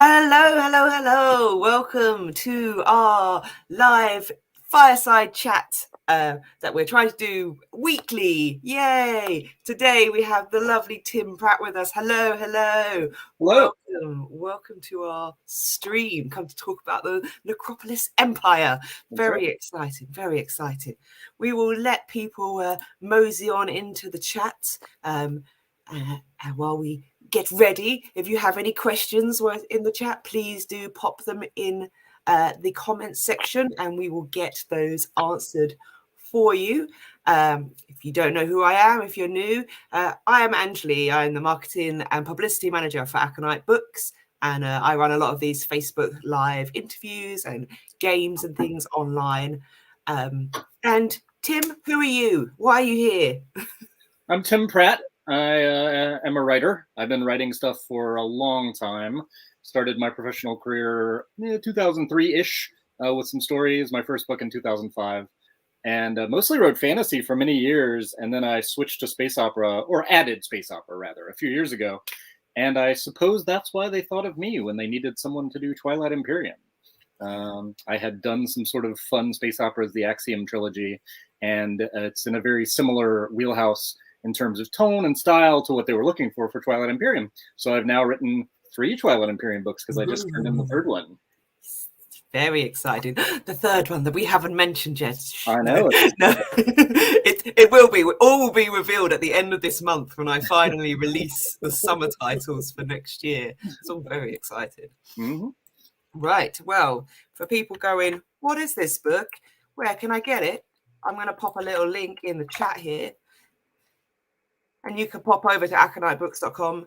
Hello, hello, hello. Welcome to our live fireside chat that we're trying to do weekly. Yay! Today we have the lovely Tim Pratt with us. Hello, hello. Hello. Welcome to our stream. Come to talk about the Necropolis Empire. Very exciting, very exciting. We will let people mosey on into the chat while we get ready. If you have any questions in the chat, please do pop them in the comments section and we will get those answered for you. If you don't know who I am, if you're new, I am Angeli. I'm the marketing and publicity manager for Aconite Books, and I run a lot of these Facebook live interviews and games and things online. And Tim, who are you? Why are you here? I'm Tim Pratt. I am a writer. I've been writing stuff for a long time. Started my professional career 2003-ish with some stories. My first book in 2005. And mostly wrote fantasy for many years. And then I switched to space opera, or added space opera, rather, a few years ago. And I suppose that's why they thought of me when they needed someone to do Twilight Imperium. I had done some sort of fun space operas, the Axiom trilogy, and it's in a very similar wheelhouse in terms of tone and style to what they were looking for Twilight Imperium. So I've now written 3 Twilight Imperium books because I just turned in the 3rd one. Very exciting. The 3rd one that we haven't mentioned yet. I know. No, it will be. All will be revealed at the end of this month when I finally release the summer titles for next year. So I'm very excited. Mm-hmm. Right. Well, for people going, what is this book? Where can I get it? I'm going to pop a little link in the chat here. And you can pop over to aconitebooks.com,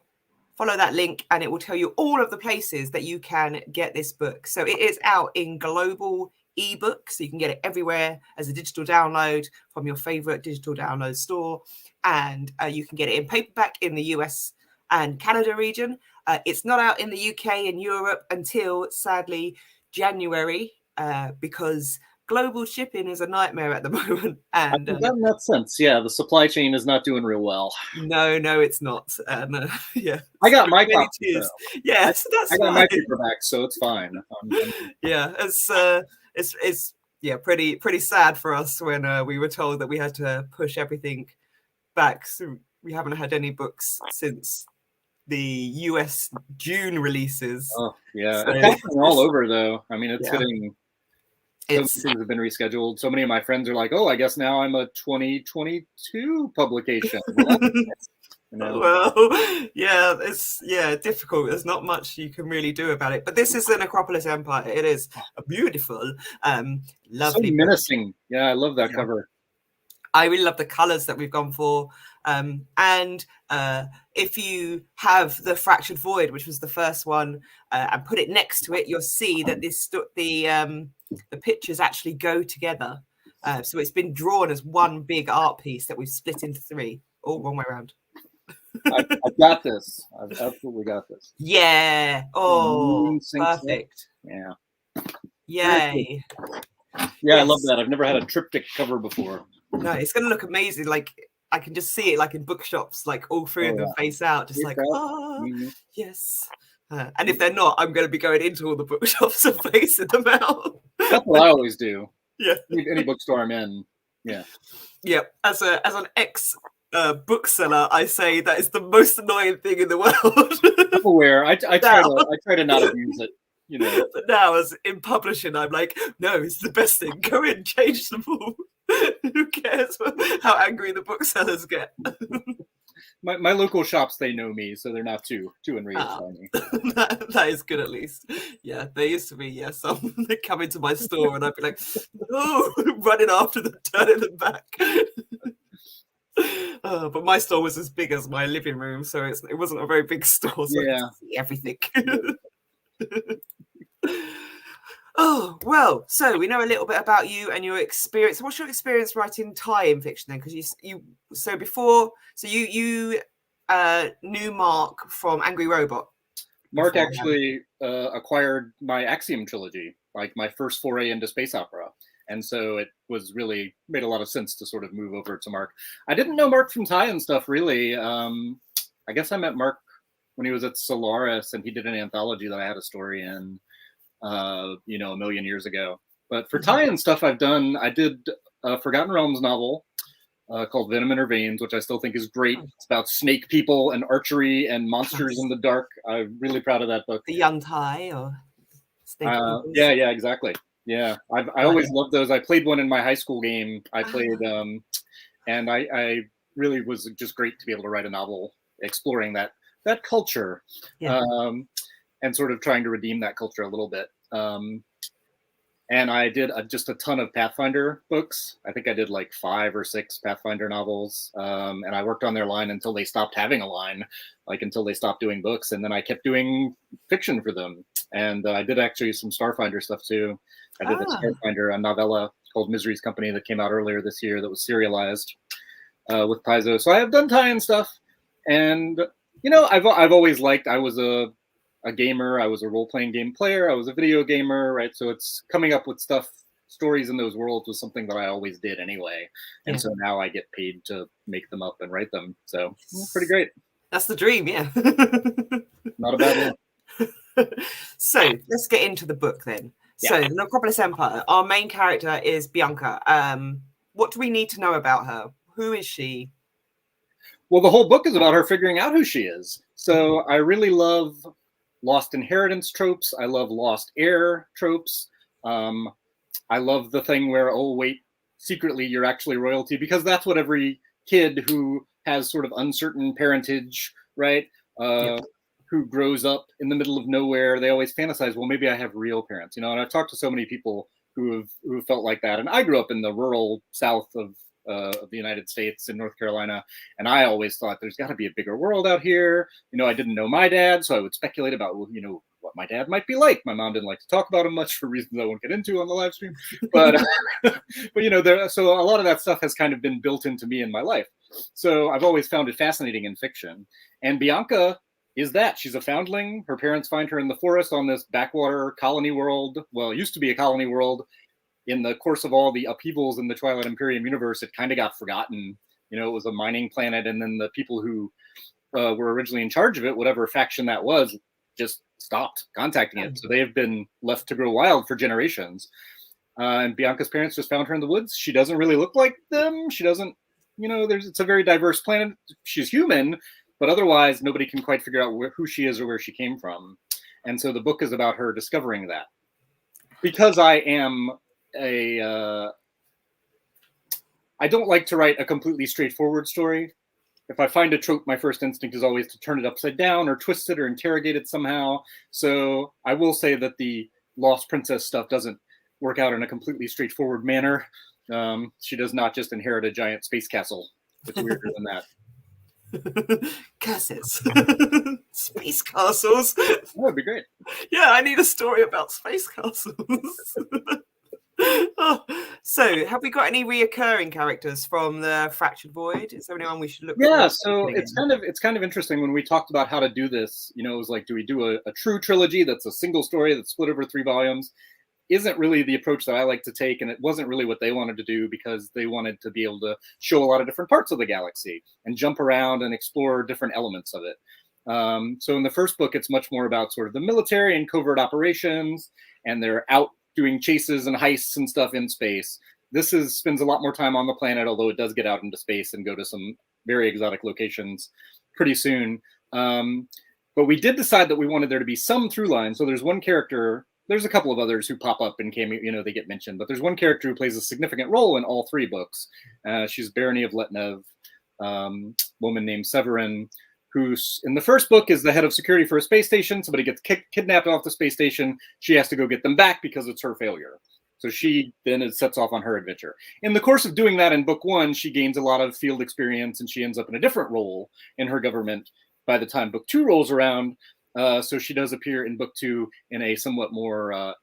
follow that link, and it will tell you all of the places that you can get this book. So it is out in global ebook, so you can get it everywhere as a digital download from your favorite digital download store. And you can get it in paperback in the US and Canada region. It's not out in the UK and Europe until, sadly, January, because global shipping is a nightmare at the moment. And in that sense, yeah, the supply chain is not doing real well. No, it's not. Yeah, I got my copy. Yes, that's I got my paperback, so it's fine. Yeah, it's pretty sad for us when we were told that we had to push everything back. So we haven't had any books since the US June releases. Oh yeah, so, it's happening all over though. I mean, it's hitting. So many things have been rescheduled. So many of my friends are like, "Oh, I guess now I'm a 2022 publication." Well, yeah, it's difficult. There's not much you can really do about it. But this is the Necropolis Empire. It is a beautiful, lovely, so menacing. Yeah, I love that cover. I really love the colors that we've gone for. And if you have the Fractured Void, which was the first one, and put it next to it, you'll see that the pictures actually go together. So it's been drawn as one big art piece that we've split into 3, all one way around. I've got this. I've absolutely got this. Yeah. Oh, perfect. Yeah. Yay. Yeah, yes. I love that. I've never had a triptych cover before. No, it's going to look amazing. Like, I can just see it like in bookshops, like all 3 of them face out, just like, yes. And if they're not, I'm going to be going into all the bookshops and facing them out. That's what I always do. Yeah. Any bookstore I'm in. Yeah. Yeah. As an ex bookseller, I say that is the most annoying thing in the world. I'm aware. I try to not abuse it. You know. But now, as in publishing, I'm like, no, it's the best thing. Go in, change them all. Who cares how angry the booksellers get? My local shops, they know me, so they're not too enraged by me. That is good, at least. Yeah, there used to be some they come into my store and I'd be like, oh, running after them, turning them back. But my store was as big as my living room, so it wasn't a very big store, so I could see everything. Oh, well, so we know a little bit about you and your experience. What's your experience writing tie-in fiction then? Because you knew Mark from Angry Robot. Mark actually acquired my Axiom trilogy, like my first foray into space opera. And so it was really made a lot of sense to sort of move over to Mark. I didn't know Mark from tie-in stuff, really. I guess I met Mark when he was at Solaris, and he did an anthology that I had a story in, a million years ago. But for tie-in stuff I did a Forgotten Realms novel called Venom in Her Veins, which I still think is great. It's about snake people and archery and monsters in the dark. I'm really proud of that book. The Yuntai or snake yeah, exactly. Yeah, I always loved those. I played one in my high school game. I played, and I really was just great to be able to write a novel exploring that culture, and sort of trying to redeem that culture a little bit. And I did just a ton of Pathfinder books. I think I did like 5 or 6 Pathfinder novels. And I worked on their line until they stopped having a line, like until they stopped doing books. And then I kept doing fiction for them. And I did actually some Starfinder stuff too. I did a Starfinder, a novella called Misery's Company that came out earlier this year that was serialized with Paizo. So I have done tie-in stuff. And, I've always liked, I was a gamer, I was a role-playing game player, I was a video gamer, right? So it's coming up with stories in those worlds was something that I always did anyway. And so now I get paid to make them up and write them. So pretty great. That's the dream, yeah. Not a bad one. So let's get into the book then. Yeah. So the Necropolis Empire, our main character is Bianca. What do we need to know about her? Who is she? Well, the whole book is about her figuring out who she is. So I really love lost inheritance tropes. I love lost heir tropes. I love the thing where, oh, wait, secretly you're actually royalty, because that's what every kid who has sort of uncertain parentage, right? Who grows up in the middle of nowhere, they always fantasize, well, maybe I have real parents, and I've talked to so many people who have felt like that. And I grew up in the rural south of the United States in North Carolina. And I always thought there's got to be a bigger world out here. I didn't know my dad, so I would speculate about, what my dad might be like. My mom didn't like to talk about him much for reasons I won't get into on the live stream. But, so a lot of that stuff has kind of been built into me in my life. So I've always found it fascinating in fiction. And Bianca is that. She's a foundling. Her parents find her in the forest on this backwater colony world. Well, it used to be a colony world. In the course of all the upheavals in the Twilight Imperium universe, it kind of got forgotten. It was a mining planet, and then the people who were originally in charge of it, whatever faction that was, just stopped contacting it. So they have been left to grow wild for generations. And Bianca's parents just found her in the woods. She doesn't really look like them. She doesn't, it's a very diverse planet. She's human, but otherwise nobody can quite figure out who she is or where she came from. And so the book is about her discovering that. Because I am I don't like to write a completely straightforward story. If I find a trope, my first instinct is always to turn it upside down or twist it or interrogate it somehow. So I will say that the Lost Princess stuff doesn't work out in a completely straightforward manner. She does not just inherit a giant space castle. It's weirder than that. Curses. Space castles. That'd be great. Yeah, I need a story about space castles. So, have we got any reoccurring characters from the Fractured Void? Is there anyone we should look? Yeah, so it's kind of interesting when we talked about how to do this. It was like, do we do a true trilogy that's a single story that's split over 3 volumes? Isn't really the approach that I like to take, and it wasn't really what they wanted to do, because they wanted to be able to show a lot of different parts of the galaxy and jump around and explore different elements of it. So in the first book, it's much more about sort of the military and covert operations, and they're out doing chases and heists and stuff in space. This spends a lot more time on the planet, although it does get out into space and go to some very exotic locations pretty soon. But we did decide that we wanted there to be some through line. So there's one character, there's a couple of others who pop up and they get mentioned, but there's one character who plays a significant role in all 3 books. She's Barony of Letnev, woman named Severin, who in the first book is the head of security for a space station. Somebody gets kidnapped off the space station. She has to go get them back because it's her failure. So she then sets off on her adventure. In the course of doing that in book 1, she gains a lot of field experience, and she ends up in a different role in her government by the time book 2 rolls around. So she does appear in book 2 in a somewhat more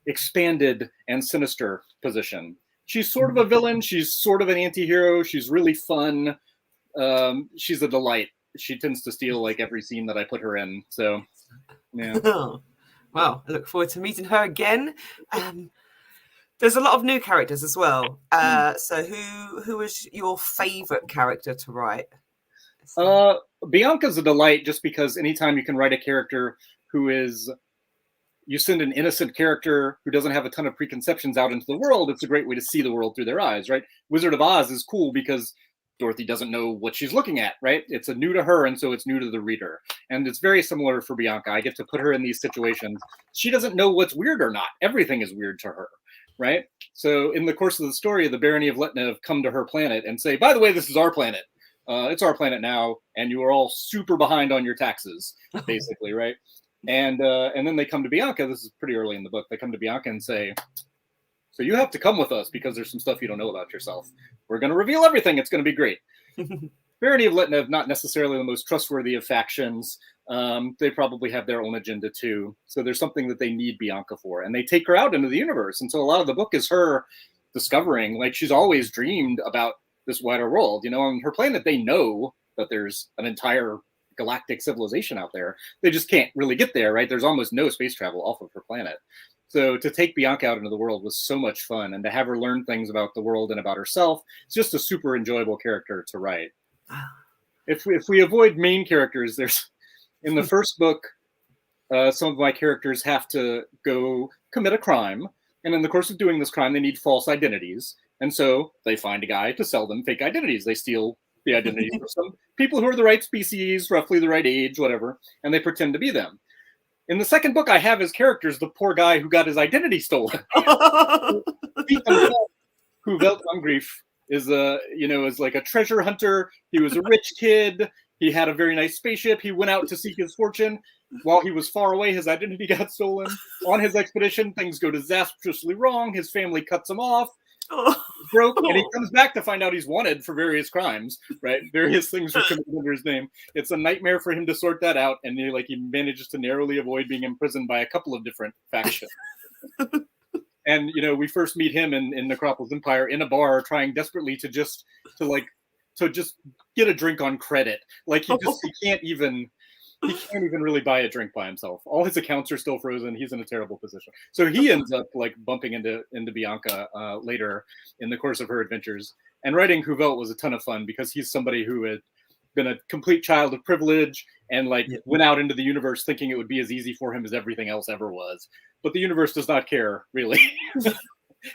expanded and sinister position. She's sort of a villain. She's sort of an anti-hero. She's really fun. She's a delight. She tends to steal like every scene that I put her in. So, yeah. Well, I look forward to meeting her again. There's a lot of new characters as well. So who was your favorite character to write? Bianca's a delight just because anytime you can write a character who is, you send an innocent character who doesn't have a ton of preconceptions out into the world, it's a great way to see the world through their eyes, right? Wizard of Oz is cool because Dorothy doesn't know what she's looking at, right? It's a new to her, and so it's new to the reader. And it's very similar for Bianca. I get to put her in these situations. She doesn't know what's weird or not. Everything is weird to her, right? So in the course of the story, the Barony of Letnev come to her planet and say, by the way, this is our planet. It's our planet now, and you are all super behind on your taxes, basically, right? And then they come to Bianca. This is pretty early in the book. They come to Bianca and say, so you have to come with us because there's some stuff you don't know about yourself. We're going to reveal everything. It's going to be great. Barony of Letnev, not necessarily the most trustworthy of factions. They probably have their own agenda too. So there's something that they need Bianca for. And they take her out into the universe. And so a lot of the book is her discovering, like, she's always dreamed about this wider world. You know, on her planet, they know that there's an entire galactic civilization out there. They just can't really get there, right? There's almost no space travel off of her planet. So to take Bianca out into the world was so much fun, and to have her learn things about the world and about herself, it's just a super enjoyable character to write. If we avoid main characters, there's in the first book, some of my characters have to go commit a crime, and in the course of doing this crime, they need false identities, and so they find a guy to sell them fake identities. They steal the identities of some people who are the right species, roughly the right age, whatever, and they pretend to be them. In the second book, I have as characters the poor guy who got his identity stolen. Who Welt Angrief is is like a treasure hunter. He was a rich kid. He had a very nice spaceship. He went out to seek his fortune. While he was far away, his identity got stolen. On his expedition, things go disastrously wrong. His family cuts him off. Broke, and he comes back to find out he's wanted for various crimes, right? Various things are committed under his name. It's a nightmare for him to sort that out, and he manages to narrowly avoid being imprisoned by a couple of different factions. And we first meet him in Necropolis Empire in a bar, trying desperately to just get a drink on credit. Like he can't even really buy a drink by himself. All his accounts are still frozen. He's in a terrible position. So he ends up like bumping into Bianca later in the course of her adventures. And writing Huvelt was a ton of fun because he's somebody who had been a complete child of privilege and went out into the universe thinking it would be as easy for him as everything else ever was. But the universe does not care, really.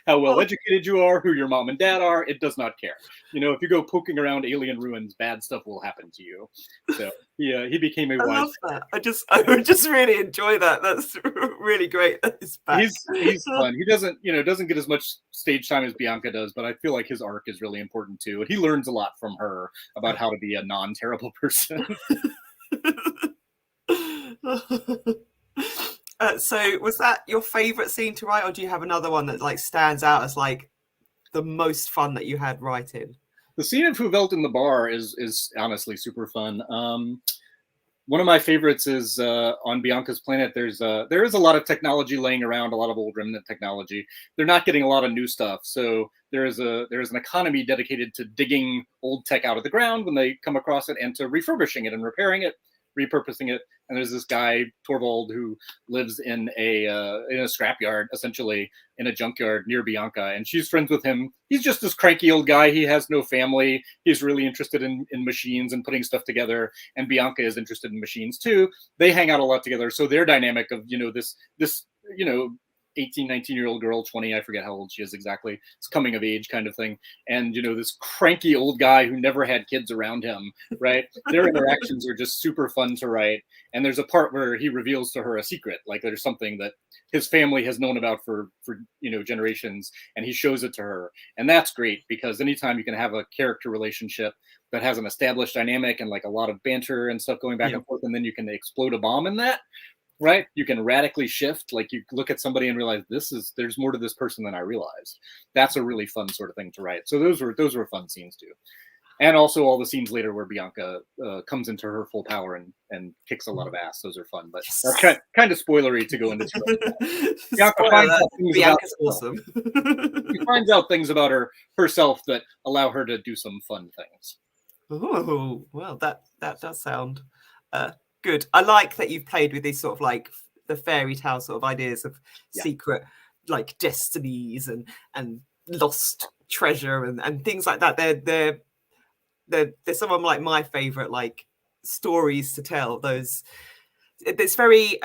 How well educated you are, who your mom and dad are, it does not care. If you go poking around alien ruins, bad stuff will happen to you. So he became a wise. I love that. I just really enjoy that. That's really great. He's fun. He doesn't get as much stage time as Bianca does, but I feel like his arc is really important too. And he learns a lot from her about how to be a non-terrible person. So was that your favorite scene to write, or do you have another one that stands out as the most fun that you had writing? The scene of Huvelt in the bar is honestly super fun. One of my favorites is on Bianca's planet. There is a lot of technology laying around, a lot of old remnant technology. They're not getting a lot of new stuff, so there is an economy dedicated to digging old tech out of the ground when they come across it, and to refurbishing it and repairing it, repurposing it. And there's this guy Torvald who lives in a scrapyard, essentially in a junkyard near Bianca, and she's friends with him. He's just this cranky old guy. He has no family. He's really interested in machines and putting stuff together, and Bianca is interested in machines too. They hang out a lot together, so their dynamic of this 18, 19-year-old girl, 20, I forget how old she is exactly. It's coming of age kind of thing. And, this cranky old guy who never had kids around him, right? Their interactions are just super fun to write. And there's a part where he reveals to her a secret. Like there's something that his family has known about for generations, and he shows it to her. And that's great because anytime you can have a character relationship that has an established dynamic and a lot of banter and stuff going back and forth, and then you can explode a bomb in that, right? You can radically shift. You look at somebody and realize there's more to this person than I realized. That's a really fun sort of thing to write. So those were fun scenes too. And also all the scenes later where Bianca comes into her full power and kicks a lot of ass. Those are fun, but that's kind of spoilery to go into. Bianca's awesome. She finds out things about herself that allow her to do some fun things. Oh, well, that does sound good. I like that you've played with these sort of the fairy tale sort of ideas of secret destinies and lost treasure and things like that. They're they're some of like my favorite like stories to tell. Those it's very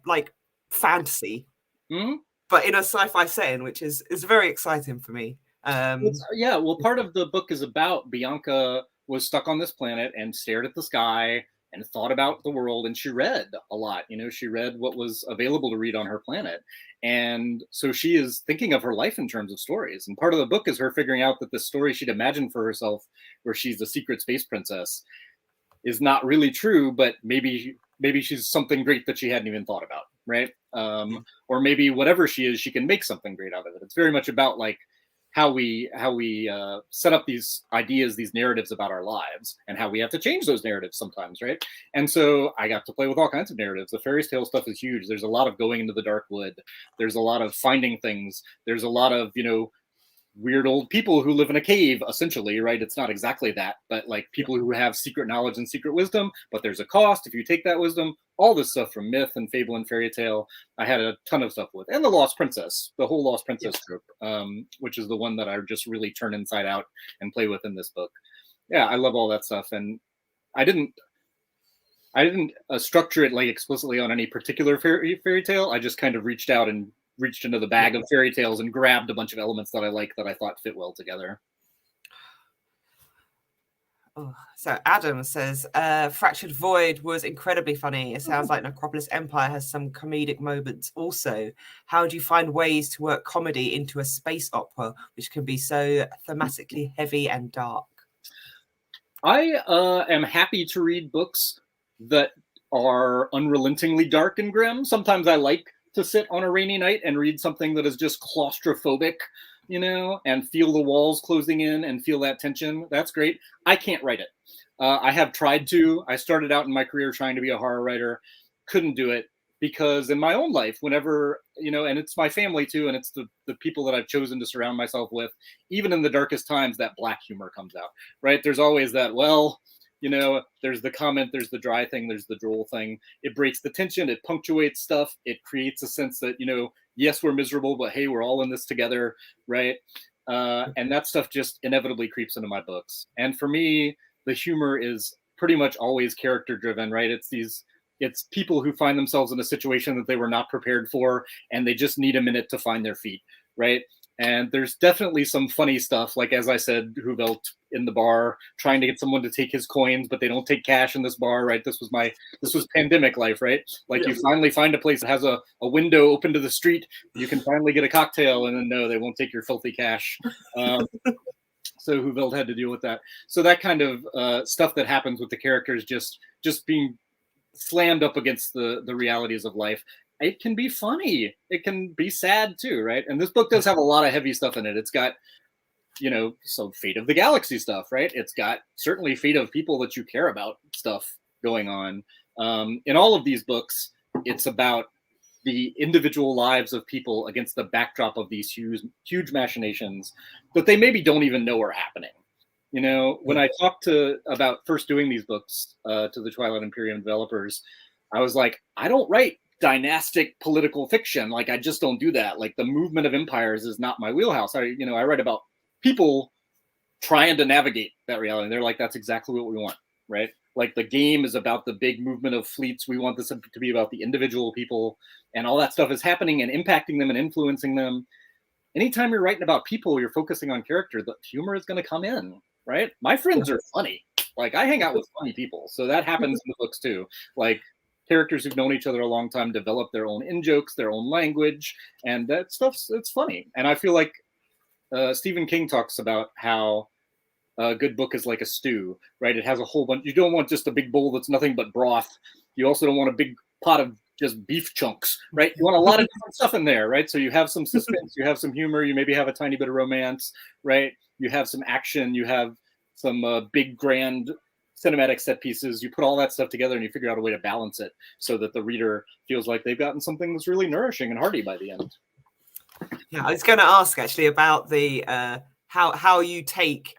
like fantasy, but in a sci-fi setting, which is very exciting for me. Yeah, well, part of the book is about Bianca was stuck on this planet and stared at the sky and thought about the world, and she read a lot. You know, she read what was available to read on her planet. And so she is thinking of her life in terms of stories. And part of the book is her figuring out that the story she'd imagined for herself, where she's a secret space princess, is not really true, but maybe she's something great that she hadn't even thought about, right? Or maybe whatever she is, she can make something great out of it. It's very much about like how we set up these ideas, these narratives about our lives, and how we have to change those narratives sometimes, right? And so I got to play with all kinds of narratives. The fairy tale stuff is huge. There's a lot of going into the dark wood. There's a lot of finding things. There's a lot of, you know, weird old people who live in a cave, essentially, right? It's not exactly that, but like people who have secret knowledge and secret wisdom, but there's a cost if you take that wisdom. All this stuff from myth and fable and fairy tale, I had a ton of stuff with. And the Lost Princess, the whole Lost Princess trope, which is the one that I just really turn inside out and play with in this book. Yeah, I love all that stuff. And I didn't structure it like explicitly on any particular fairy tale. I just kind of reached out and reached into the bag of fairy tales and grabbed a bunch of elements that I like that I thought fit well together. Oh, so Adam says, Fractured Void was incredibly funny. It sounds like Necropolis Empire has some comedic moments also. How do you find ways to work comedy into a space opera, which can be so thematically heavy and dark? I am happy to read books that are unrelentingly dark and grim. Sometimes I like to sit on a rainy night and read something that is just claustrophobic, you know, and feel the walls closing in and feel that tension. That's great. I can't write it. I have tried to. I started out in my career trying to be a horror writer. Couldn't do it because in my own life, whenever, you know, and it's my family too, and it's the people that I've chosen to surround myself with, even in the darkest times, that black humor comes out, right? There's always that, well, you know, there's the comment, there's the dry thing, there's the droll thing. It breaks the tension, it punctuates stuff, it creates a sense that, you know, yes, we're miserable, but hey, we're all in this together, right? And that stuff just inevitably creeps into my books. And for me, the humor is pretty much always character driven, right? It's people who find themselves in a situation that they were not prepared for, and they just need a minute to find their feet, right? And there's definitely some funny stuff, like as I said, Huvelt in the bar trying to get someone to take his coins, but they don't take cash in this bar, right? This was pandemic life, right? Like you finally find a place that has a window open to the street, you can finally get a cocktail, and then no, they won't take your filthy cash. So Huvelt had to deal with that. So that kind of stuff that happens with the characters just being slammed up against the realities of life. It can be funny. It can be sad too, right? And this book does have a lot of heavy stuff in it. It's got, you know, some Fate of the Galaxy stuff, right? It's got certainly Fate of people that you care about stuff going on. In all of these books, it's about the individual lives of people against the backdrop of these huge machinations that they maybe don't even know are happening. You know, when I talked about first doing these books to the Twilight Imperium developers, I was like, I don't write dynastic political fiction. Like, I just don't do that. Like, the movement of empires is not my wheelhouse. I write about people trying to navigate that reality. And they're like, that's exactly what we want, right? Like, the game is about the big movement of fleets. We want this to be about the individual people, and all that stuff is happening and impacting them and influencing them. Anytime you're writing about people, you're focusing on character, the humor is going to come in, right? My friends are funny. Like, I hang out with funny people. So that happens in the books too. Like, characters who've known each other a long time develop their own in-jokes, their own language, and that stuff's, it's funny. And I feel like Stephen King talks about how a good book is like a stew, right? It has a whole bunch. You don't want just a big bowl that's nothing but broth. You also don't want a big pot of just beef chunks, right? You want a lot of different stuff in there, right? So you have some suspense, you have some humor, you maybe have a tiny bit of romance, right? You have some action, you have some big grand cinematic set pieces. You put all that stuff together and you figure out a way to balance it so that the reader feels like they've gotten something that's really nourishing and hearty by the end. Yeah, I was going to ask actually about the how you take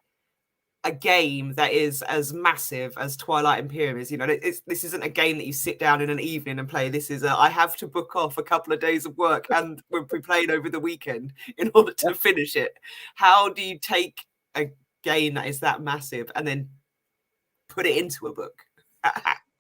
a game that is as massive as Twilight Imperium is. You know, this isn't a game that you sit down in an evening and play. This is I have to book off a couple of days of work and we'll be playing over the weekend in order to finish it. How do you take a game that is that massive and then put it into a book.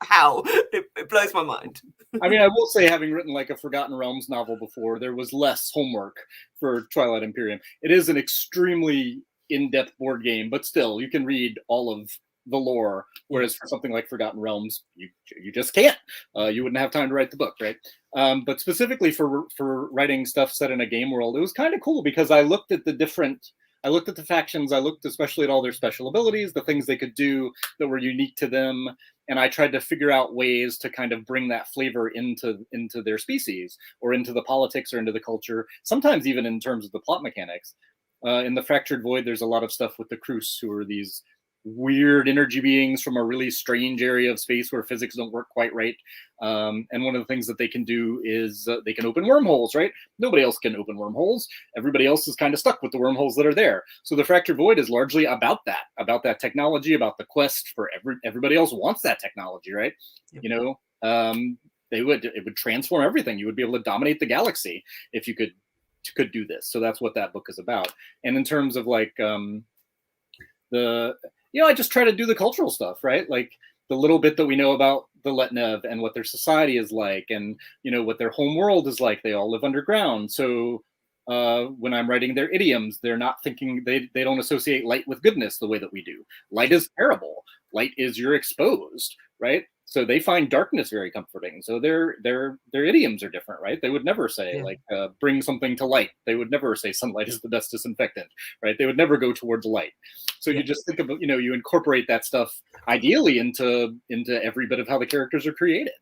How? It blows my mind. I mean, I will say, having written like a Forgotten Realms novel before, there was less homework for Twilight Imperium. It is an extremely in-depth board game, but still, you can read all of the lore, whereas for something like Forgotten Realms, you just can't. You wouldn't have time to write the book, right? But specifically for writing stuff set in a game world, it was kind of cool because I looked at the factions, I looked especially at all their special abilities, the things they could do that were unique to them, and I tried to figure out ways to kind of bring that flavor into their species, or into the politics, or into the culture, sometimes even in terms of the plot mechanics. In the Fractured Void, there's a lot of stuff with the Krus, who are these weird energy beings from a really strange area of space where physics don't work quite right. And one of the things that they can do is they can open wormholes, right? Nobody else can open wormholes. Everybody else is kind of stuck with the wormholes that are there. So the Fractured Void is largely about that technology, about the quest for everybody else wants that technology, right? Yep. You know, it would transform everything. You would be able to dominate the galaxy if you could do this. So that's what that book is about. And in terms of like I just try to do the cultural stuff, right? Like the little bit that we know about the Letnev and what their society is like, and what their home world is like. They all live underground. So when I'm writing their idioms, they're not thinking, they don't associate light with goodness the way that we do. Light is terrible. Light is you're exposed, right? So they find darkness very comforting. So their idioms are different, right? They would never say bring something to light. They would never say sunlight is the best disinfectant, right? They would never go towards light. So you just think about, you incorporate that stuff ideally into every bit of how the characters are created.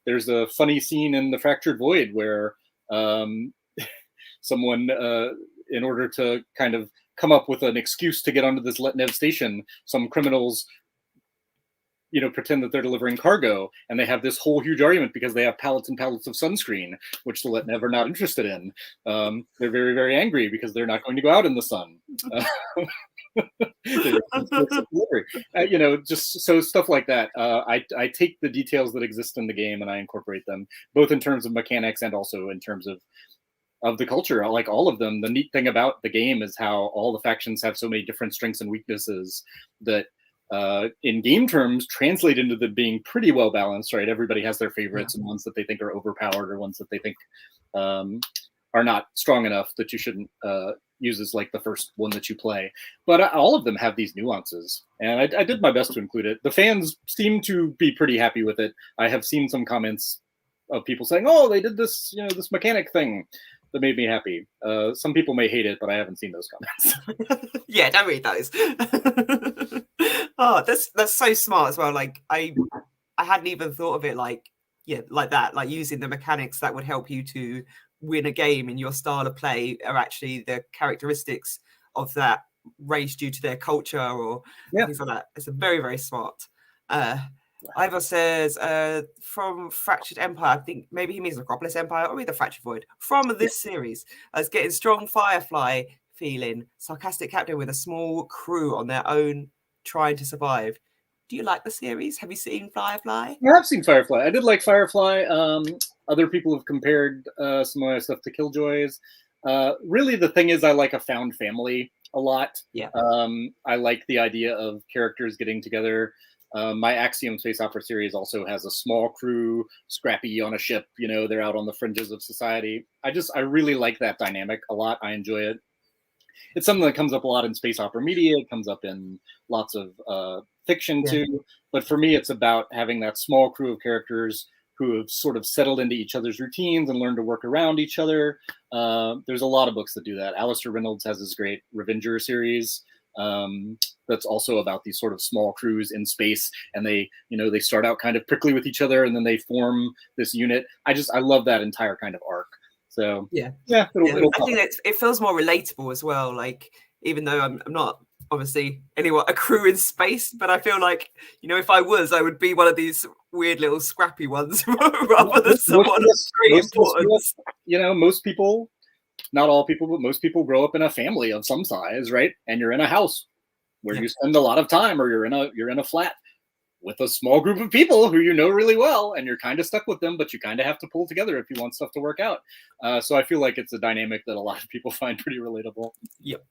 There's a funny scene in the Fractured Void where someone, in order to kind of come up with an excuse to get onto this Letnev station, some criminals pretend that they're delivering cargo, and they have this whole huge argument because they have pallets and pallets of sunscreen, which the Letnev are not interested in. They're very, very angry because they're not going to go out in the sun. Just so stuff like that. I take the details that exist in the game and I incorporate them, both in terms of mechanics and also in terms of the culture. I like all of them. The neat thing about the game is how all the factions have so many different strengths and weaknesses that in game terms translate into them being pretty well balanced, right? Everybody has their favorites and ones that they think are overpowered, or ones that they think are not strong enough that you shouldn't use as like the first one that you play. But all of them have these nuances, and I did my best to include it. The fans seem to be pretty happy with it. I have seen some comments of people saying, "Oh, they did this, this mechanic thing that made me happy." Some people may hate it, but I haven't seen those comments. Yeah, don't read those. Oh, that's so smart as well. Like I hadn't even thought of it like that. Like using the mechanics that would help you to win a game in your style of play are actually the characteristics of that race due to their culture or things like that. It's a very, very smart. Ivor says, from Fractured Empire, I think maybe he means Necropolis Empire or the Fractured Void, from this series, as getting strong Firefly feeling, sarcastic captain with a small crew on their own, trying to survive. Do you like the series? Have you seen Firefly? I have seen Firefly. I did like Firefly. Other people have compared some of my stuff to Killjoys. Really, the thing is, I like a found family a lot. Yeah. I like the idea of characters getting together. My Axiom space opera series also has a small crew, scrappy on a ship. They're out on the fringes of society. I really like that dynamic a lot. I enjoy it. It's something that comes up a lot in space opera media. It comes up in lots of fiction too. But for me, it's about having that small crew of characters who have sort of settled into each other's routines and learned to work around each other. There's a lot of books that do that. Alistair Reynolds has his great Revenger series. That's also about these sort of small crews in space, and they start out kind of prickly with each other, and then they form this unit. I love that entire kind of arc. So it'll I think it feels more relatable as well. Like, even though I'm not obviously a crew in space, but I feel like if I was, I would be one of these weird little scrappy ones rather than someone of great importance. Most people, not all people, but most people grow up in a family of some size, right? And you're in a house where you spend a lot of time, or you're in a flat with a small group of people who really well, and you're kind of stuck with them, but you kind of have to pull together if you want stuff to work out. So I feel like it's a dynamic that a lot of people find pretty relatable. Yep.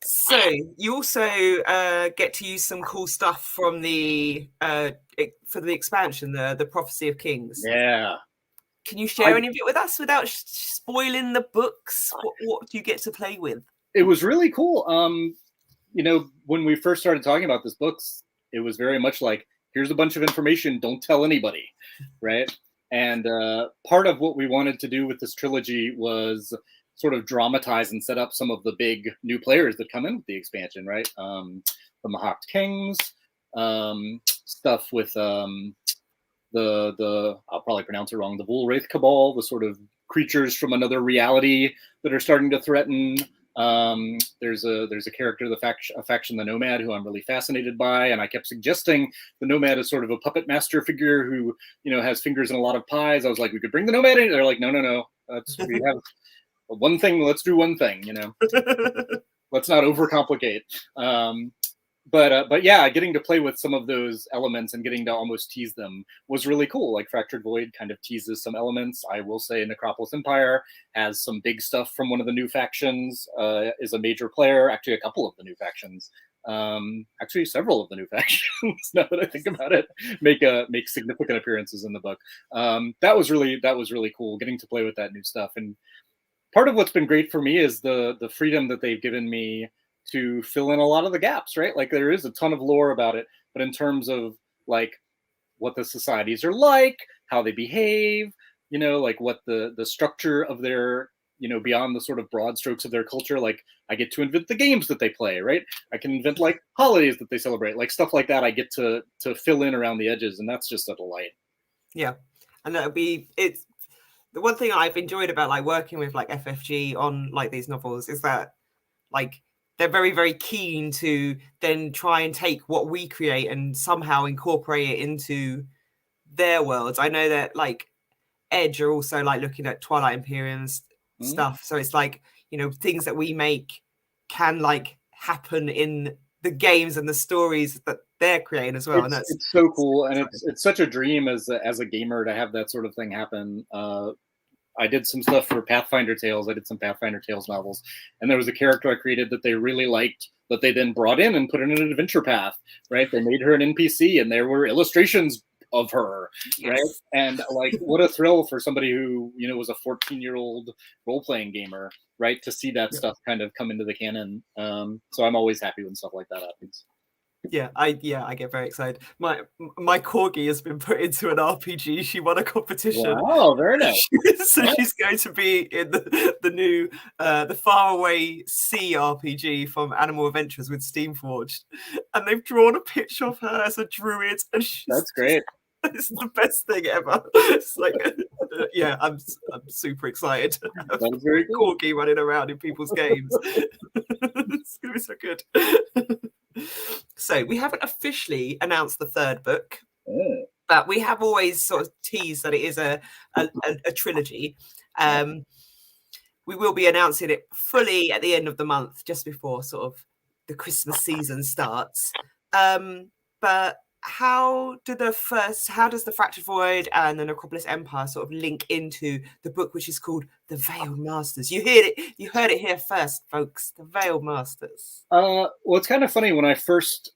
So you also get to use some cool stuff from the for the expansion, the Prophecy of Kings. Yeah. Can you share any of it with us without spoiling the books? What do you get to play with? It was really cool. When we first started talking about this books, it was very much like, here's a bunch of information, don't tell anybody, right? And part of what we wanted to do with this trilogy was sort of dramatize and set up some of the big new players that come in with the expansion, right? The Mahawked Kings, stuff with the I'll probably pronounce it wrong, the Woolwraith Cabal, the sort of creatures from another reality that are starting to threaten. There's a character, a faction, the Nomad, who I'm really fascinated by, and I kept suggesting the Nomad as sort of a puppet master figure who, has fingers in a lot of pies. I was like, we could bring the Nomad in. They're like, no. We have one thing. Let's do one thing. Let's not overcomplicate. But yeah, getting to play with some of those elements and getting to almost tease them was really cool. Like Fractured Void kind of teases some elements. I will say Necropolis Empire has some big stuff from one of the new factions, is a major player, actually a couple of the new factions. Actually several of the new factions, now that I think about it, make significant appearances in the book. That was really cool, getting to play with that new stuff. And part of what's been great for me is the freedom that they've given me to fill in a lot of the gaps, right? Like there is a ton of lore about it, but in terms of like what the societies are like, how they behave, like what the structure of their, beyond the sort of broad strokes of their culture, like I get to invent the games that they play, right? I can invent like holidays that they celebrate, like stuff like that. I get to fill in around the edges, and that's just a delight. Yeah, and it's the one thing I've enjoyed about like working with like FFG on like these novels is that like they're very, very keen to then try and take what we create and somehow incorporate it into their worlds. I know that like Edge are also like looking at Twilight Imperium stuff. So it's like, things that we make can like happen in the games and the stories that they're creating as well. It's so cool. And it's such a dream as a gamer to have that sort of thing happen. I did some stuff for Pathfinder Tales. I did some Pathfinder Tales novels, and there was a character I created that they really liked that they then brought in and put in an adventure path, right? They made her an NPC, and there were illustrations of her, yes. Right? And like, what a thrill for somebody who, was a 14-year-old role-playing gamer, right? To see that stuff kind of come into the canon. So I'm always happy when stuff like that happens. Yeah, I get very excited. My corgi has been put into an RPG. She won a competition. Wow, very nice. So she's going to be in the new the Faraway Sea RPG from Animal Adventures with Steamforged, and they've drawn a picture of her as a druid, and that's great. It's the best thing ever. It's like, yeah, I'm super excited. That's very cool. Corgi running around in people's games. It's gonna be so good. So we haven't officially announced the third book, but we have always sort of teased that it is a trilogy. We will be announcing it fully at the end of the month, just before sort of the Christmas season starts. But how does the Fractured Void and the Necropolis Empire sort of link into the book, which is called The Veiled Masters? You heard it here first, folks. The Veiled Masters. Well, it's kind of funny. When I first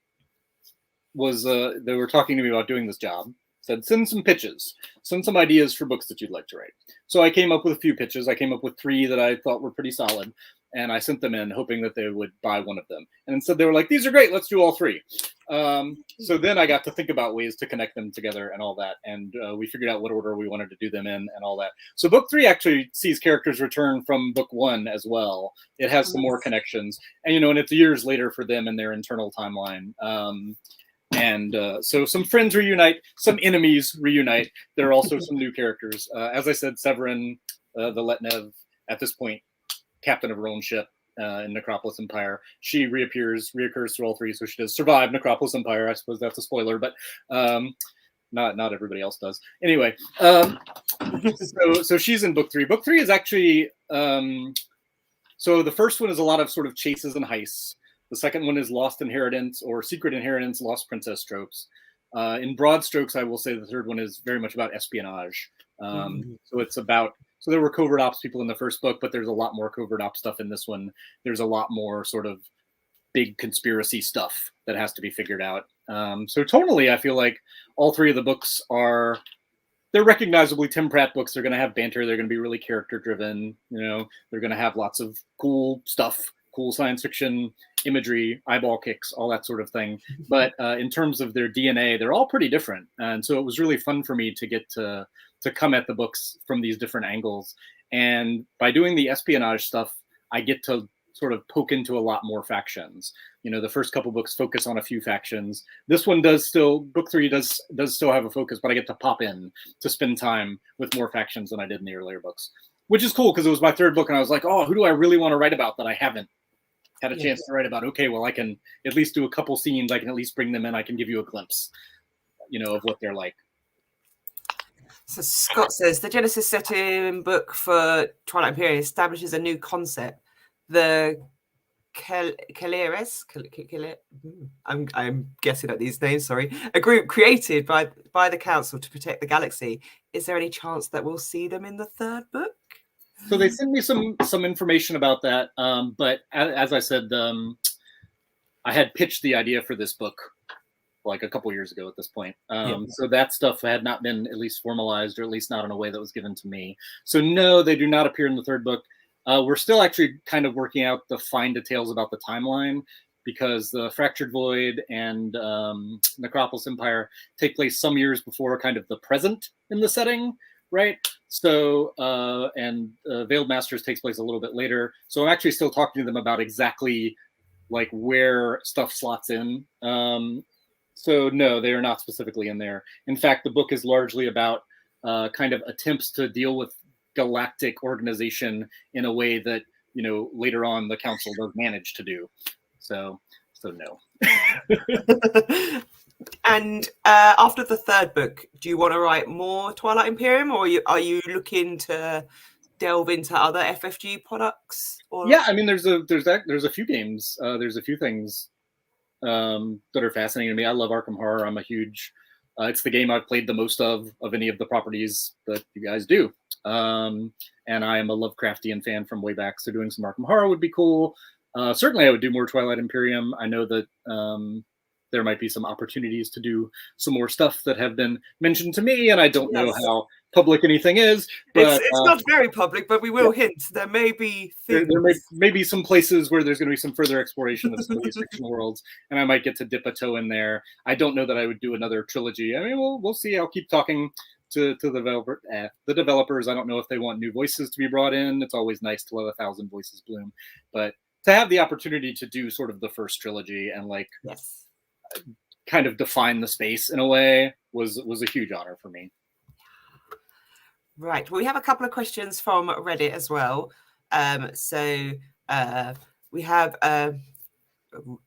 was, they were talking to me about doing this job, said, send some pitches, send some ideas for books that you'd like to write. So I came up with a few pitches. I came up with 3 that I thought were pretty solid, and I sent them in hoping that they would buy one of them. And instead they were like, these are great, let's do all 3. So then I got to think about ways to connect them together and all that. And we figured out what order we wanted to do them in and all that. So book 3 actually sees characters return from book 1 as well. It has some more connections. And, and it's years later for them in their internal timeline. So some friends reunite, some enemies reunite. There are also some new characters. As I said, Severin, the Letnev, at this point, captain of her own ship in Necropolis Empire. She reoccurs through all 3, so she does survive Necropolis Empire. I suppose that's a spoiler, but not everybody else does. Anyway, so she's in book 3. Book 3 is actually, so the first one is a lot of sort of chases and heists. The second one is Lost Inheritance or Secret Inheritance, Lost Princess tropes. In broad strokes, I will say the third one is very much about espionage. So it's about, so there were covert ops people in the first book, but there's a lot more covert ops stuff in this one. There's a lot more sort of big conspiracy stuff that has to be figured out. So tonally, I feel like all three of the books they're recognizably Tim Pratt books. They're going to have banter. They're going to be really character driven. They're going to have lots of cool stuff, cool science fiction imagery, eyeball kicks, all that sort of thing. But in terms of their DNA, they're all pretty different. And so it was really fun for me to get to come at the books from these different angles. And by doing the espionage stuff, I get to sort of poke into a lot more factions. The first couple books focus on a few factions. This one book 3 does still have a focus, but I get to pop in to spend time with more factions than I did in the earlier books, which is cool because it was my third book and I was like, oh, who do I really want to write about that I haven't had a chance to write about? Okay, well, I can at least do a couple scenes. I can at least bring them in. I can give you a glimpse, of what they're like. So Scott says, the Genesis setting book for Twilight Imperium establishes a new concept. The Keleres, I'm guessing at these names, sorry, a group created by the Council to protect the galaxy. Is there any chance that we'll see them in the third book? So they sent me some information about that, but as I said, I had pitched the idea for this book like a couple years ago at this point. So that stuff had not been at least formalized, or at least not in a way that was given to me. So no, they do not appear in the third book. We're still actually kind of working out the fine details about the timeline, because the Fractured Void and Necropolis Empire take place some years before kind of the present in the setting, right? So, and Veiled Masters takes place a little bit later. So I'm actually still talking to them about exactly like where stuff slots in. So no, they are not specifically in there. In fact, the book is largely about kind of attempts to deal with galactic organization in a way that, later on the Council does manage to do. So no. And after the third book, do you want to write more Twilight Imperium, or are you looking to delve into other FFG products? Or... Yeah, I mean, there's a few games, there's a few things that are fascinating to me. I love Arkham Horror. I'm a huge. It's the game I've played the most of any of the properties that you guys do. And I am a Lovecraftian fan from way back, so doing some Arkham Horror would be cool. Certainly I would do more Twilight Imperium. I know that there might be some opportunities to do some more stuff that have been mentioned to me, and I don't know how public anything is. But, it's not very public, but we will hint. There may be things. There may be some places where there's going to be some further exploration of some of these fictional worlds, and I might get to dip a toe in there. I don't know that I would do another trilogy. I mean, we'll see. I'll keep talking to the developers. I don't know if they want new voices to be brought in. It's always nice to let 1,000 voices bloom, but to have the opportunity to do sort of the first trilogy and kind of define the space in a way was a huge honor for me. Right. Well, we have a couple of questions from Reddit as well. So we have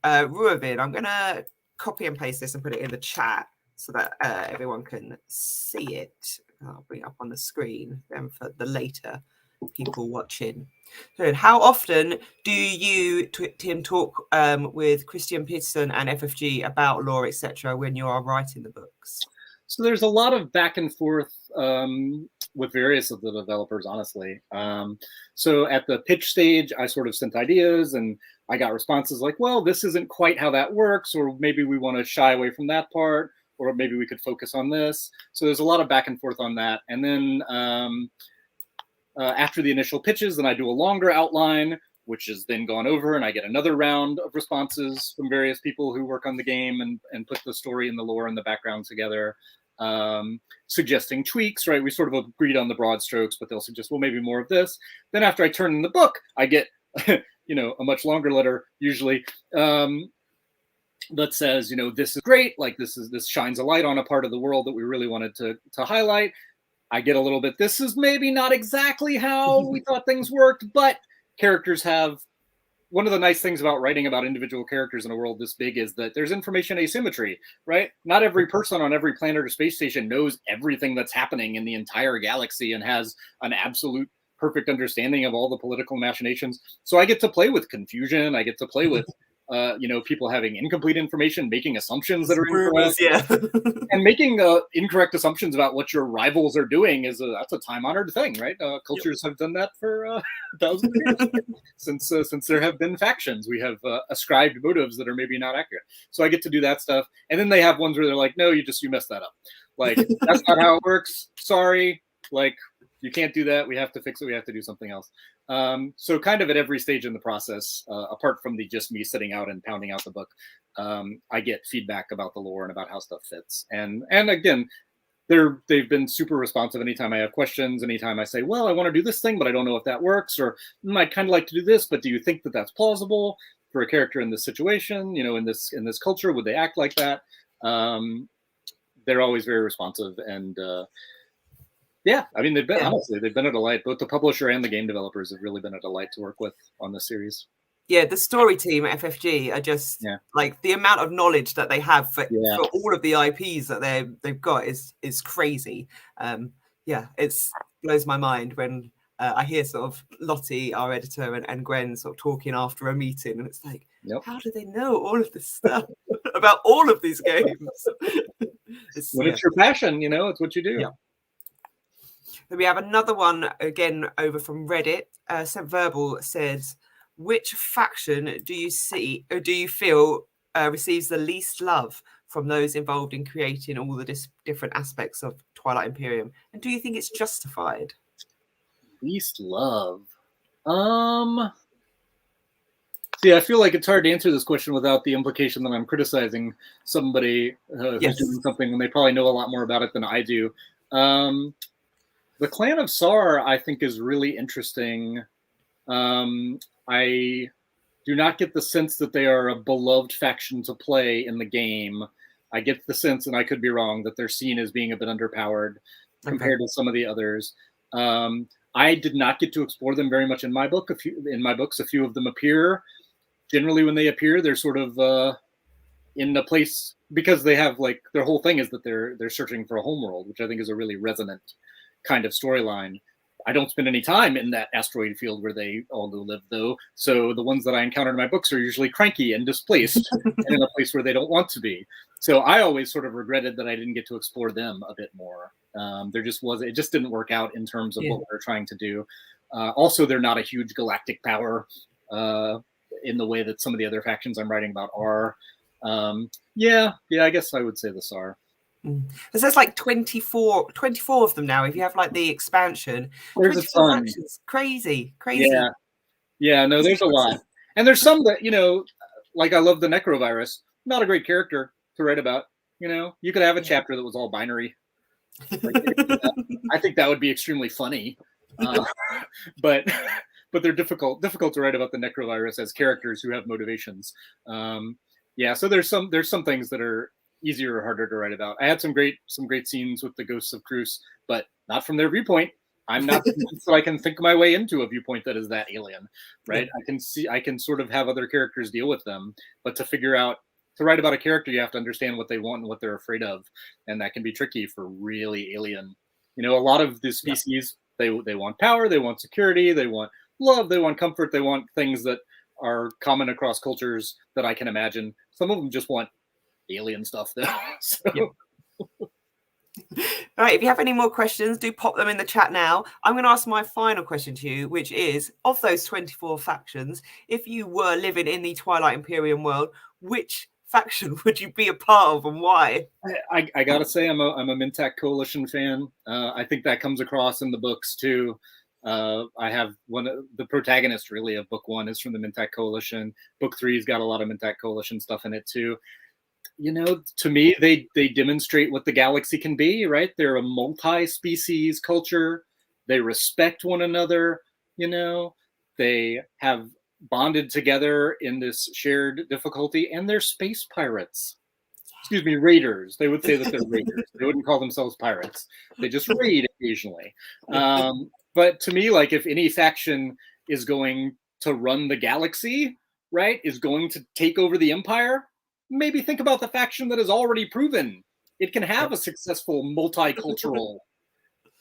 Ruavin. I'm going to copy and paste this and put it in the chat so that everyone can see it. I'll bring it up on the screen then for the later people watching. So how often do you, Tim, talk with Christian Peterson and FFG about lore, etc., when you are writing the books? So there's a lot of back and forth with various of the developers, honestly. So at the pitch stage, I sort of sent ideas and I got responses like, well, this isn't quite how that works, or maybe we want to shy away from that part, or maybe we could focus on this. So there's a lot of back and forth on that. And then after the initial pitches, then I do a longer outline, which is then gone over, and I get another round of responses from various people who work on the game and put the story and the lore and the background together, suggesting tweaks, right? We sort of agreed on the broad strokes, but they'll suggest, well, maybe more of this. Then after I turn in the book, I get, a much longer letter usually that says, this is great. Like this shines a light on a part of the world that we really wanted to highlight. I get a little bit, this is maybe not exactly how we thought things worked, but characters have, one of the nice things about writing about individual characters in a world this big is that there's information asymmetry, right? Not every person on every planet or space station knows everything that's happening in the entire galaxy and has an absolute perfect understanding of all the political machinations. So I get to play with confusion. I get to play with people having incomplete information, making assumptions that are incorrect, yeah. and making incorrect assumptions about what your rivals are doing that's a time-honored thing, right? Cultures have done that for thousands of years. Since there have been factions, we have ascribed motives that are maybe not accurate. So I get to do that stuff, and then they have ones where they're like, "No, you messed that up. Like that's not how it works. Sorry, like you can't do that. We have to fix it. We have to do something else." So kind of at every stage in the process, apart from the just me sitting out and pounding out the book, I get feedback about the lore and about how stuff fits. And again, they've been super responsive anytime I have questions, anytime I say, well, I want to do this thing, but I don't know if that works, or I'd kind of like to do this, but do you think that that's plausible for a character in this situation? In this culture, would they act like that? They're always very responsive, and yeah, I mean, honestly, they've been a delight. Both the publisher and the game developers have really been a delight to work with on this series. Yeah, the story team at FFG are just like the amount of knowledge that they have for all of the IPs that they've got is crazy. It blows my mind when I hear sort of Lottie, our editor, and Gwen sort of talking after a meeting, and it's like, how do they know all of this stuff about all of these games? It's your passion, it's what you do. Yeah. We have another one again over from Reddit. Verbal says, which faction do you feel receives the least love from those involved in creating all the different aspects of Twilight Imperium? And do you think it's justified? Least love? See, I feel like it's hard to answer this question without the implication that I'm criticizing somebody who's doing something when they probably know a lot more about it than I do. The Clan of Sar, I think, is really interesting. I do not get the sense that they are a beloved faction to play in the game. I get the sense, and I could be wrong, that they're seen as being a bit underpowered compared to some of the others. I did not get to explore them very much in my book. A few of them appear. Generally, when they appear, they're sort of in a place because they have like their whole thing is that they're searching for a homeworld, which I think is a really resonant kind of storyline. I don't spend any time in that asteroid field where they all live, though. So the ones that I encounter in my books are usually cranky and displaced and in a place where they don't want to be. So I always sort of regretted that I didn't get to explore them a bit more. It just didn't work out in terms of what we were trying to do. Also, they're not a huge galactic power in the way that some of the other factions I'm writing about are. I guess I would say the SAR. Because there's like 24 of them now. If you have like the expansion, there's a ton. Crazy. No, there's a lot, and there's some that like I love the Necrovirus. Not a great character to write about. You could have a chapter that was all binary. I think that would be extremely funny, but they're difficult to write about the Necrovirus as characters who have motivations. So there's some things that are easier or harder to write about. I had some great scenes with the Ghosts of Cruz, but not from their viewpoint. I'm not convinced that I can think my way into a viewpoint that is that alien, right? I can sort of have other characters deal with them, but to write about a character, you have to understand what they want and what they're afraid of, and that can be tricky for really alien. A lot of the species, they want power, they want security, they want love, they want comfort, they want things that are common across cultures that I can imagine. Some of them just want alien stuff though. All right, if you have any more questions, do pop them in the chat now. I'm going to ask my final question to you, which is, of those 24 factions, if you were living in the Twilight Imperium world, which faction would you be a part of and why? I gotta say I'm a Mintak Coalition fan. I think that comes across in the books too. I have the protagonist really of book 1 is from the Mintak Coalition. Book 3's got a lot of Mintak Coalition stuff in it too. To me, they demonstrate what the galaxy can be, right? They're a multi-species culture. They respect one another, they have bonded together in this shared difficulty, and they're space pirates. Excuse me, raiders. They would say that they're raiders. They wouldn't call themselves pirates. They just raid occasionally. But to me, like if any faction is going to run the galaxy, right, is going to take over the Empire, maybe think about the faction that has already proven it can have a successful multicultural,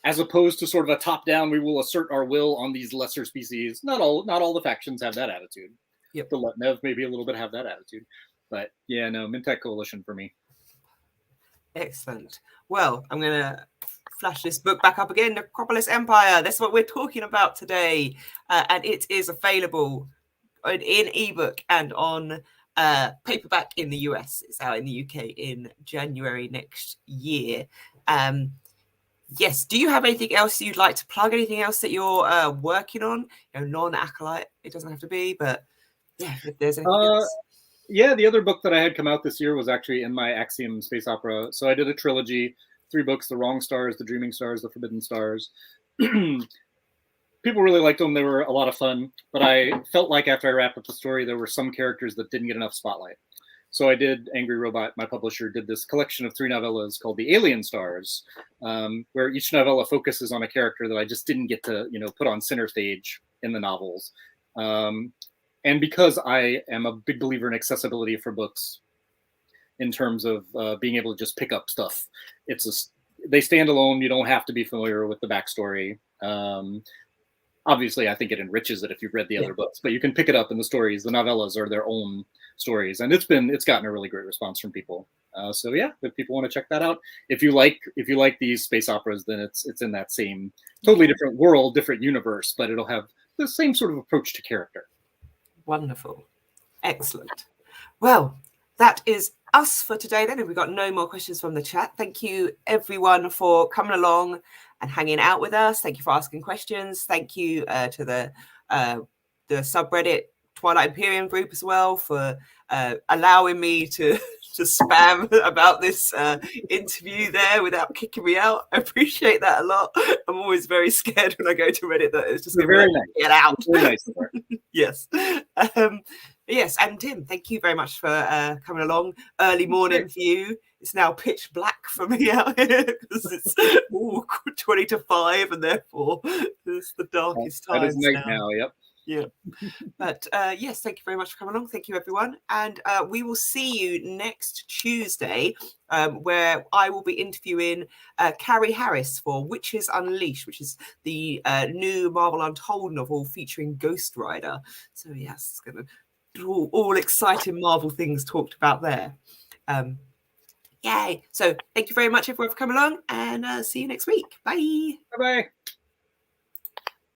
as opposed to sort of a top-down, we will assert our will on these lesser species. Not all the factions have that attitude. Yep. the Letnev maybe a little bit have that attitude. But yeah, no, Mintech Coalition for me. Excellent. Well, I'm going to flash this book back up again, Necropolis Empire. That's what we're talking about today. And it is available in ebook and on paperback in the US. It's out in the UK in January next year. Yes. Do you have anything else you'd like to plug? Anything else that you're working on? Non-acolyte. It doesn't have to be, but yeah, if there's anything else. Yeah, the other book that I had come out this year was actually in my Axiom space opera. So I did a trilogy, 3 books: The Wrong Stars, The Dreaming Stars, The Forbidden Stars. People really liked them. They were a lot of fun. But I felt like after I wrapped up the story, there were some characters that didn't get enough spotlight. So I did, Angry Robot, my publisher, did this collection of 3 novellas called The Alien Stars, where each novella focuses on a character that I just didn't get to, put on center stage in the novels. And because I am a big believer in accessibility for books, in terms of being able to just pick up stuff, they stand alone. You don't have to be familiar with the backstory. Obviously, I think it enriches it if you've read the other books, but you can pick it up in the stories. The novellas are their own stories, and it's gotten a really great response from people. So yeah, if people want to check that out, if you like these space operas, then it's in that same totally different world, different universe, but it'll have the same sort of approach to character. Wonderful. Excellent. Well, that is us for today then. We've got no more questions from the chat. Thank you everyone for coming along and hanging out with us. Thank you for asking questions. Thank you to the subreddit Twilight Imperium group as well for allowing me to spam about this interview there without kicking me out. I appreciate that a lot. I'm always very scared when I go to Reddit that it's just going to get out. Very nice. Yes. Yes, and Tim, thank you very much for coming along. Early morning for you. It's now pitch black for me out here because it's 20 to 5, and therefore it's the darkest time. That is night now. Yep. Yeah. But yes, thank you very much for coming along. Thank you, everyone. And we will see you next Tuesday, where I will be interviewing Carrie Harris for Witches Unleashed, which is the new Marvel Untold novel featuring Ghost Rider. So yes, it's going to all exciting Marvel things talked about there. Yay. So thank you very much, everyone, for coming along, and see you next week. Bye. Bye-bye.